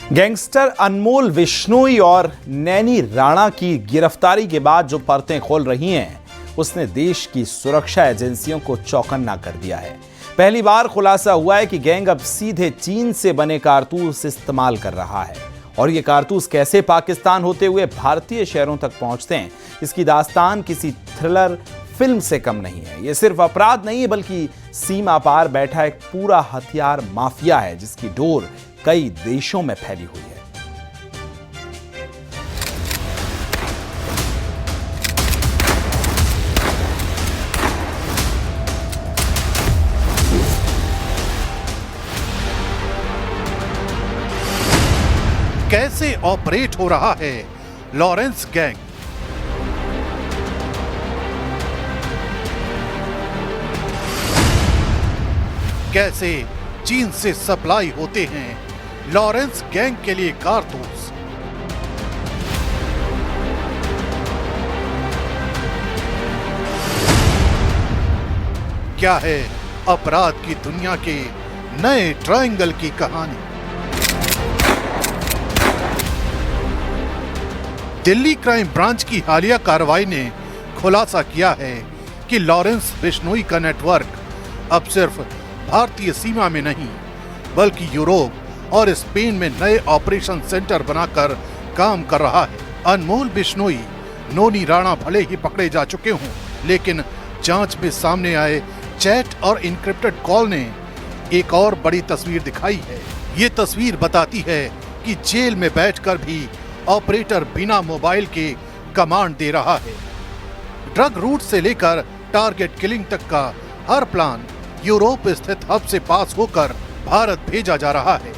Gangster अनमोल बिश्नोई और नैनी राणा की गिरफ्तारी के बाद जो परतें खोल रही हैं, उसने देश की सुरक्षा एजेंसियों को चौकन्ना कर दिया है। पहली बार खुलासा हुआ है कि गैंग अब सीधे चीन से बने कारतूस इस्तेमाल कर रहा है और ये कारतूस कैसे पाकिस्तान होते हुए भारतीय शहरों तक पहुंचते हैं, इसकी दास्तान किसी थ्रिलर फिल्म से कम नहीं है। ये सिर्फ अपराध नहीं है, बल्कि सीमा पार बैठा एक पूरा हथियार माफिया है जिसकी डोर कई देशों में फैली हुई है। कैसे ऑपरेट हो रहा है लॉरेंस गैंग? कैसे चीन से सप्लाई होते हैं लॉरेंस गैंग के लिए कारतूस? क्या है अपराध की दुनिया के नए ट्रायंगल की कहानी? दिल्ली क्राइम ब्रांच की हालिया कार्रवाई ने खुलासा किया है कि लॉरेंस बिश्नोई का नेटवर्क अब सिर्फ भारतीय सीमा में नहीं, बल्कि यूरोप और स्पेन में नए ऑपरेशन सेंटर बनाकर काम कर रहा है। अनमोल बिश्नोई, नोनी राणा भले ही पकड़े जा चुके हों, लेकिन जांच में सामने आए चैट और इनक्रिप्टेड कॉल ने एक और बड़ी तस्वीर दिखाई है। ये तस्वीर बताती है कि जेल में बैठकर भी ऑपरेटर बिना मोबाइल के कमांड दे रहा है। ड्रग रूट से लेकर टारगेट किलिंग तक का हर प्लान यूरोप स्थित हब से पास होकर भारत भेजा जा रहा है।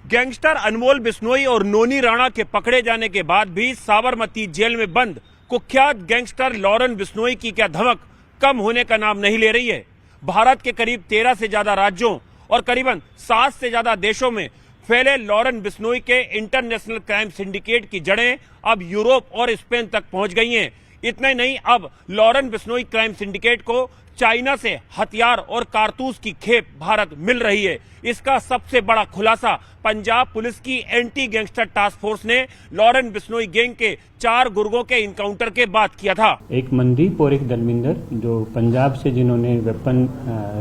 गैंगस्टर अनमोल बिश्नोई और नोनी राणा के पकड़े जाने के बाद भी साबरमती जेल में बंद कुख्यात गैंगस्टर लॉरेंस बिश्नोई की क्या धमक कम होने का नाम नहीं ले रही है। भारत के करीब 13 से ज्यादा राज्यों और करीबन 7 से ज्यादा देशों में फैले लॉरेंस बिश्नोई के इंटरनेशनल क्राइम सिंडिकेट की जड़ें अब यूरोप और स्पेन तक पहुंच गई हैं। इतना ही नहीं, अब लॉरेंस बिश्नोई क्राइम सिंडिकेट को चाइना से हथियार और कारतूस की खेप भारत मिल रही है। इसका सबसे बड़ा खुलासा पंजाब पुलिस की एंटी गैंगस्टर टास्क फोर्स ने लॉरेंस बिश्नोई गैंग के 4 गुर्गों के इनकाउंटर के बाद किया था। एक मनदीप और एक दलविंदर जो पंजाब से जिन्होंने वेपन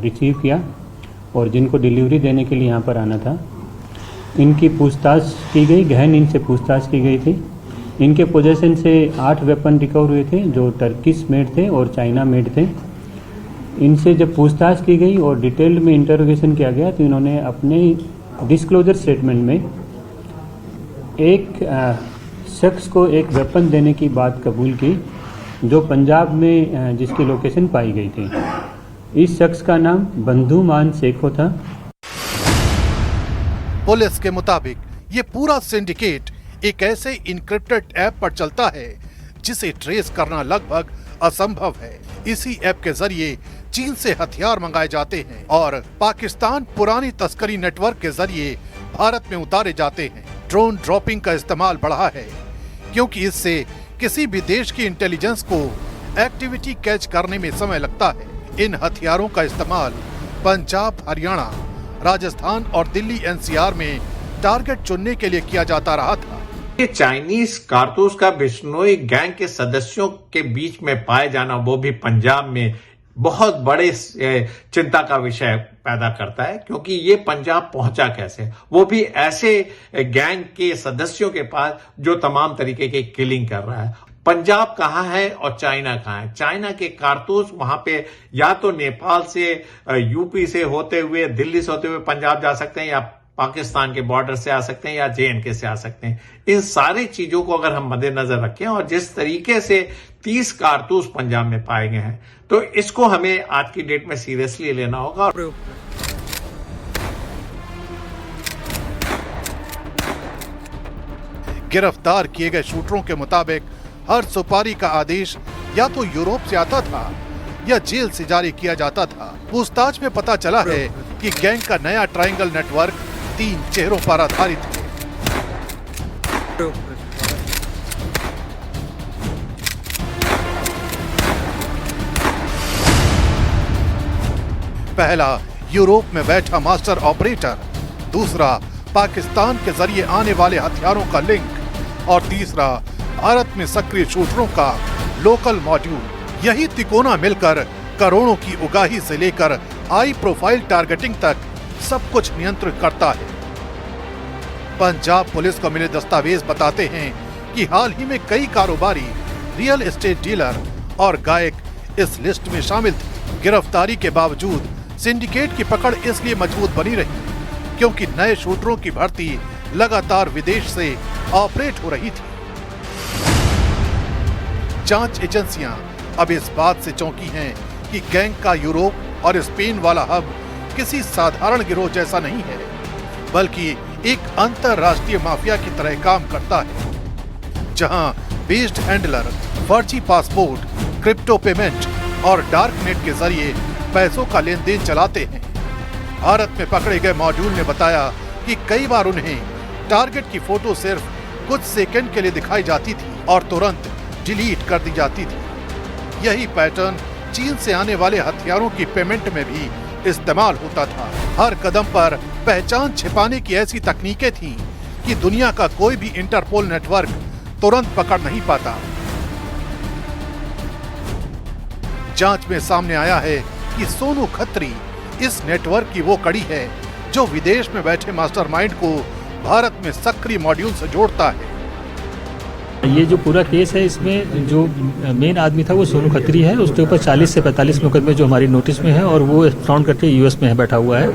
रिसीव किया और जिनको डिलीवरी देने के लिए यहाँ पर आना था, इनकी पूछताछ की गई, गहन इनसे पूछताछ की गई थी। इनके पोजेशन से 8 वेपन रिकवर हुए थे जो टर्किश मेड थे और चाइना मेड थे। इनसे जब पूछताछ की गई और डिटेल्ड में इंटरोगेशन किया गया तो इन्होंने अपने डिस्क्लोजर स्टेटमेंट में एक शख्स को एक वेपन देने की बात कबूल की जो पंजाब में जिसकी लोकेशन पाई गई थी। इस शख्स का नाम बंधु मान शेखो था। पुलिस के मुताबिक ये पूरा सिंडिकेट एक ऐसे इनक्रिप्टेड ऐप पर चलता है जिसे ट्रेस करना लगभग असंभव है। इसी ऐप के जरिए चीन से हथियार मंगाए जाते हैं और पाकिस्तान पुरानी तस्करी नेटवर्क के जरिए भारत में उतारे जाते हैं। ड्रोन ड्रॉपिंग का इस्तेमाल बढ़ा है क्योंकि इससे किसी भी देश की इंटेलिजेंस को एक्टिविटी कैच करने में समय लगता है। इन हथियारों का इस्तेमाल पंजाब, हरियाणा, राजस्थान और दिल्ली एनसीआर में टारगेट चुनने के लिए किया जाता रहा था। ये चाइनीज कारतूस का बिश्नोई गैंग के सदस्यों के बीच में पाए जाना, वो भी पंजाब में, बहुत बड़े चिंता का विषय पैदा करता है क्योंकि ये पंजाब पहुंचा कैसे, वो भी ऐसे गैंग के सदस्यों के पास जो तमाम तरीके की किलिंग कर रहा है। पंजाब कहाँ है और चाइना कहाँ है? चाइना के कारतूस वहां पे या तो नेपाल से, यूपी से होते हुए, दिल्ली से होते हुए पंजाब जा सकते हैं, या पाकिस्तान के बॉर्डर से आ सकते हैं, या जेएनके से आ सकते हैं। इन सारी चीजों को अगर हम मद्देनजर रखें और जिस तरीके से 30 कारतूस पंजाब में पाए गए हैं, तो इसको हमें आज की डेट में सीरियसली लेना होगा। गिरफ्तार किए गए शूटरों के मुताबिक हर सुपारी का आदेश या तो यूरोप से आता था या जेल से जारी किया जाता था। पूछताछ में पता चला है कि गैंग का नया ट्रायंगल नेटवर्क 3 चेहरों पर आधारित है। पहला यूरोप में बैठा मास्टर ऑपरेटर, दूसरा पाकिस्तान के जरिए आने वाले हथियारों का लिंक और तीसरा भारत में सक्रिय शूटरों का लोकल मॉड्यूल। यही तिकोना मिलकर करोड़ों की उगाही से लेकर हाई प्रोफाइल टारगेटिंग तक सब कुछ नियंत्रित करता है। पंजाब पुलिस को मिले दस्तावेज बताते हैं कि हाल ही में कई कारोबारी, रियल एस्टेट डीलर और गायक इस लिस्ट में शामिल थे। गिरफ्तारी के बावजूद सिंडिकेट की पकड़ इसलिए मजबूत बनी रही क्योंकि नए शूटरों की भर्ती लगातार विदेश से ऑपरेट हो रही थी। जांच एजेंसियां अब इस बात से चौंकी हैं कि गैंग का यूरोप और स्पेन वाला हब किसी साधारण गिरोह जैसा नहीं है, बल्कि एक अंतरराष्ट्रीय माफिया की तरह काम करता है, जहां बेस्ड हैंडलर फर्जी पासपोर्ट, क्रिप्टो पेमेंट और डार्क नेट के जरिए पैसों का लेन देन चलाते हैं। भारत में पकड़े गए मॉड्यूल ने बताया कि कई बार उन्हें टारगेट की फोटो सिर्फ कुछ सेकंड के लिए दिखाई जाती थी और तुरंत डिलीट कर दी जाती थी। यही पैटर्न चीन से आने वाले हथियारों की पेमेंट में भी इस्तेमाल होता था। हर कदम पर पहचान छिपाने की ऐसी तकनीकें थीं कि दुनिया का कोई भी इंटरपोल नेटवर्क तुरंत पकड़ नहीं पाता। जांच में सामने आया है कि सोनू खत्री इस नेटवर्क की वो कड़ी है जो विदेश में बैठे मास्टरमाइंड को भारत में सक्रिय मॉड्यूल से जोड़ता है। ये जो पूरा केस है, इसमें जो मेन आदमी था वो सोनू खत्री है। उसके ऊपर 40 से 45 मुकदमे जो हमारी नोटिस में है और वो फ्रॉड करके यूएस में बैठा हुआ है।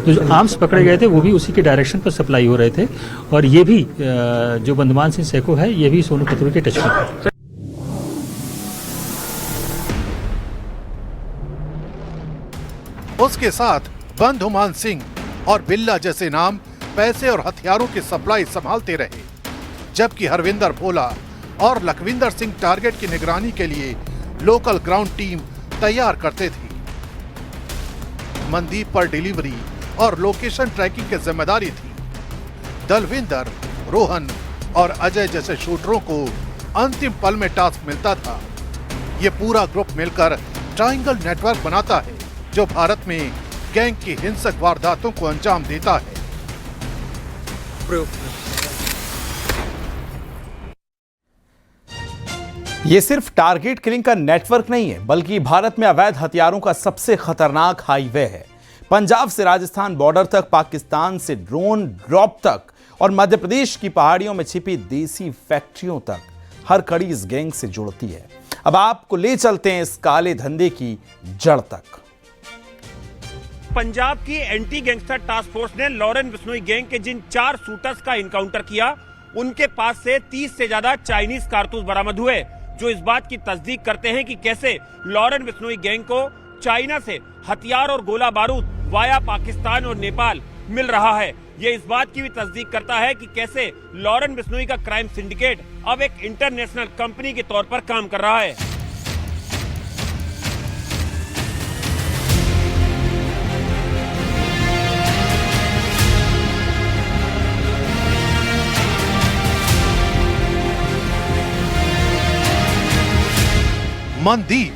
तो जो आर्म्स पकड़े गए थे वो भी उसी के डायरेक्शन पर सप्लाई हो रहे थे और ये भी जो बंधमान सिंह सेको है ये भी सोनू खत्री के टच में है। उसके साथ बंधुमान सिंह और बिल्ला जैसे नाम पैसे और हथियारों की सप्लाई संभालते रहे, जबकि हरविंदर भोला और लखविंदर सिंह टारगेट की निगरानी के लिए लोकल ग्राउंड टीम तैयार करते थे। मनदीप पर डिलीवरी और लोकेशन ट्रैकिंग की जिम्मेदारी थी। दलविंदर, रोहन और अजय जैसे शूटरों को अंतिम पल में टास्क मिलता था। ये पूरा ग्रुप मिलकर ट्रायंगल नेटवर्क बनाता है जो भारत में गैंग की हिंसक वारदातों को अंजाम देता है। ये सिर्फ टारगेट किलिंग का नेटवर्क नहीं है, बल्कि भारत में अवैध हथियारों का सबसे खतरनाक हाईवे है। पंजाब से राजस्थान बॉर्डर तक, पाकिस्तान से ड्रोन ड्रॉप तक और मध्य प्रदेश की पहाड़ियों में छिपी देसी फैक्ट्रियों तक, हर कड़ी इस गैंग से जुड़ती है। अब आपको ले चलते हैं इस काले धंधे की जड़ तक। पंजाब की एंटी गैंगस्टर टास्क फोर्स ने लॉरेन बिश्नोई गैंग के जिन 4 शूटर्स का इनकाउंटर किया, उनके पास से 30 से ज्यादा चाइनीज कारतूस बरामद हुए, जो इस बात की तस्दीक करते हैं कि कैसे लॉरेन बिश्नोई गैंग को चाइना से हथियार और गोला बारूद वाया पाकिस्तान और नेपाल मिल रहा है। ये इस बात की भी तस्दीक करता है कि कैसे लॉरेन बिश्नोई का क्राइम सिंडिकेट अब एक इंटरनेशनल कंपनी के तौर पर काम कर रहा है। मनदीप,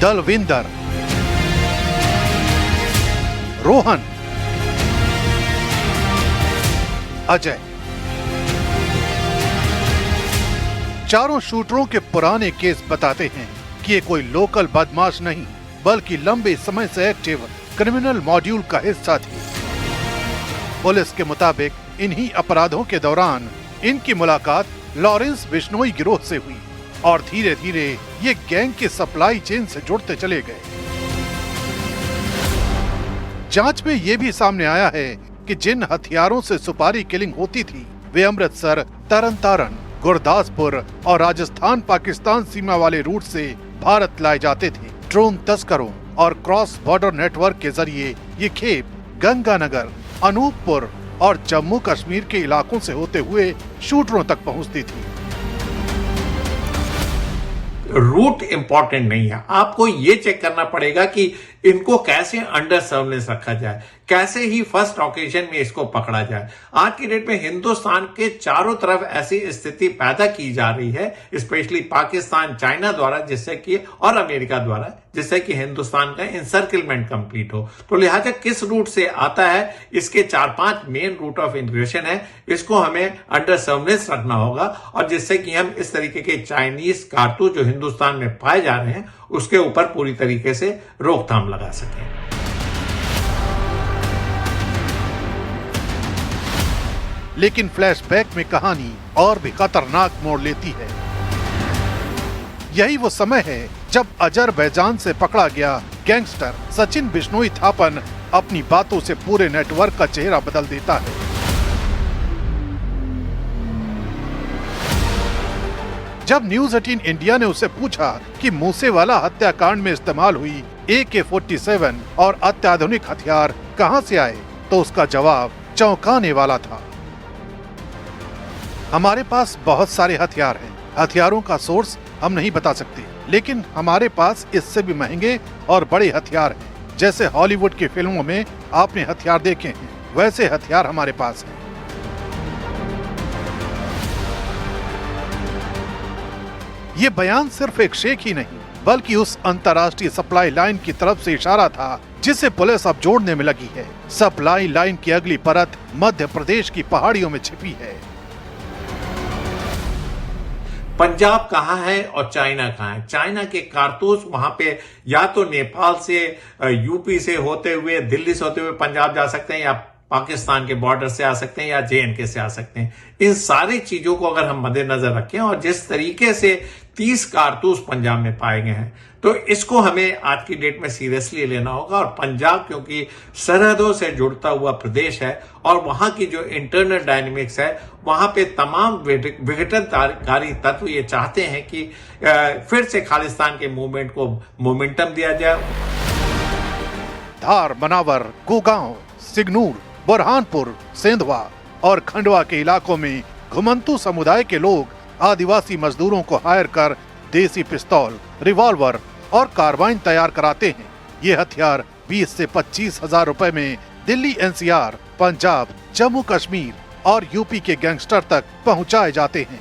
दलविंदर, रोहन, अजय, चारों शूटरों के पुराने केस बताते हैं कि ये कोई लोकल बदमाश नहीं, बल्कि लंबे समय से एक्टिव क्रिमिनल मॉड्यूल का हिस्सा थे। पुलिस के मुताबिक इन्हीं अपराधों के दौरान इनकी मुलाकात लॉरेंस बिश्नोई गिरोह से हुई और धीरे धीरे ये गैंग की सप्लाई चेन से जुड़ते चले गए। जांच में ये भी सामने आया है कि जिन हथियारों से सुपारी किलिंग होती थी वे अमृतसर, तरनतारन, गुरदासपुर और राजस्थान पाकिस्तान सीमा वाले रूट से भारत लाए जाते थे। ड्रोन तस्करों और क्रॉस बॉर्डर नेटवर्क के जरिए ये खेप गंगानगर, अनूपपुर और जम्मू कश्मीर के इलाकों से होते हुए शूटरों तक पहुंचती थी। रूट इंपॉर्टेंट नहीं है, आपको ये चेक करना पड़ेगा कि इनको कैसे अंडर सर्वेलेंस रखा जाए, कैसे ही फर्स्ट ऑकेजन में इसको पकड़ा जाए। आज की डेट में हिंदुस्तान के चारों तरफ ऐसी स्थिति पैदा की जा रही है, स्पेशली पाकिस्तान, चाइना द्वारा, जिससे कि और अमेरिका द्वारा, जिससे कि हिंदुस्तान का इंसर्किलमेंट कंप्लीट हो। तो लिहाजा किस रूट से आता है, इसके 4-5 मेन रूट ऑफ इंटीग्रेशन है, इसको हमें अंडर सर्वेलेंस रखना होगा, और जिससे कि हम इस तरीके के चाइनीज कारतूस जो हिंदुस्तान में पाए जा रहे हैं उसके ऊपर पूरी तरीके से रोकथाम लगा सकें। लेकिन फ्लैशबैक में कहानी और भी खतरनाक मोड़ लेती है। यही वो समय है जब अजरबैजान से पकड़ा गया गैंगस्टर सचिन बिश्नोई थापन अपनी बातों से पूरे नेटवर्क का चेहरा बदल देता है। जब न्यूज 18 इंडिया ने उससे पूछा कि मूसेवाला हत्याकांड में इस्तेमाल हुई AK-47 और अत्याधुनिक हथियार कहां से आए, तो उसका जवाब चौंकाने वाला था। हमारे पास बहुत सारे हथियार हैं, हथियारों का सोर्स हम नहीं बता सकते, लेकिन हमारे पास इससे भी महंगे और बड़े हथियार हैं। जैसे हॉलीवुड की फिल्मों में आपने हथियार देखे हैं, वैसे हथियार हमारे पास हैं। ये बयान सिर्फ एक शेख ही नहीं, बल्कि उस अंतर्राष्ट्रीय सप्लाई लाइन की तरफ से इशारा था जिसे पुलिस अब जोड़ने में लगी है। सप्लाई लाइन की अगली परत मध्य प्रदेश की पहाड़ियों में छिपी है। पंजाब कहाँ है और चाइना कहाँ है? चाइना के कारतूस वहां पे या तो नेपाल से, यूपी से होते हुए, दिल्ली से होते हुए पंजाब जा सकते हैं, या पाकिस्तान के बॉर्डर से आ सकते हैं, या JNK से आ सकते हैं। इन सारी चीजों को अगर हम मद्देनजर रखें और जिस तरीके से 30 कारतूस पंजाब में पाए गए हैं, तो इसको हमें आज की डेट में सीरियसली लेना होगा। और पंजाब क्योंकि सरहदों से जुड़ता हुआ प्रदेश है और वहां की जो इंटरनल डायनेमिक्स है, वहां पे तमाम विघटनकारी तत्व ये चाहते हैं कि फिर से खालिस्तान के मूवमेंट को मोमेंटम दिया जाए। धार, मनावर, गुगांव, सिगनूर, बुरहानपुर, सेंधवा और खंडवा के इलाकों में घुमंतू समुदाय के लोग आदिवासी मजदूरों को हायर कर देसी पिस्तौल, रिवॉल्वर और कार्बाइन तैयार कराते हैं। ये हथियार 20 से 25 हजार रुपए में दिल्ली, NCR, पंजाब, जम्मू कश्मीर और यूपी के गैंगस्टर तक पहुंचाए जाते हैं।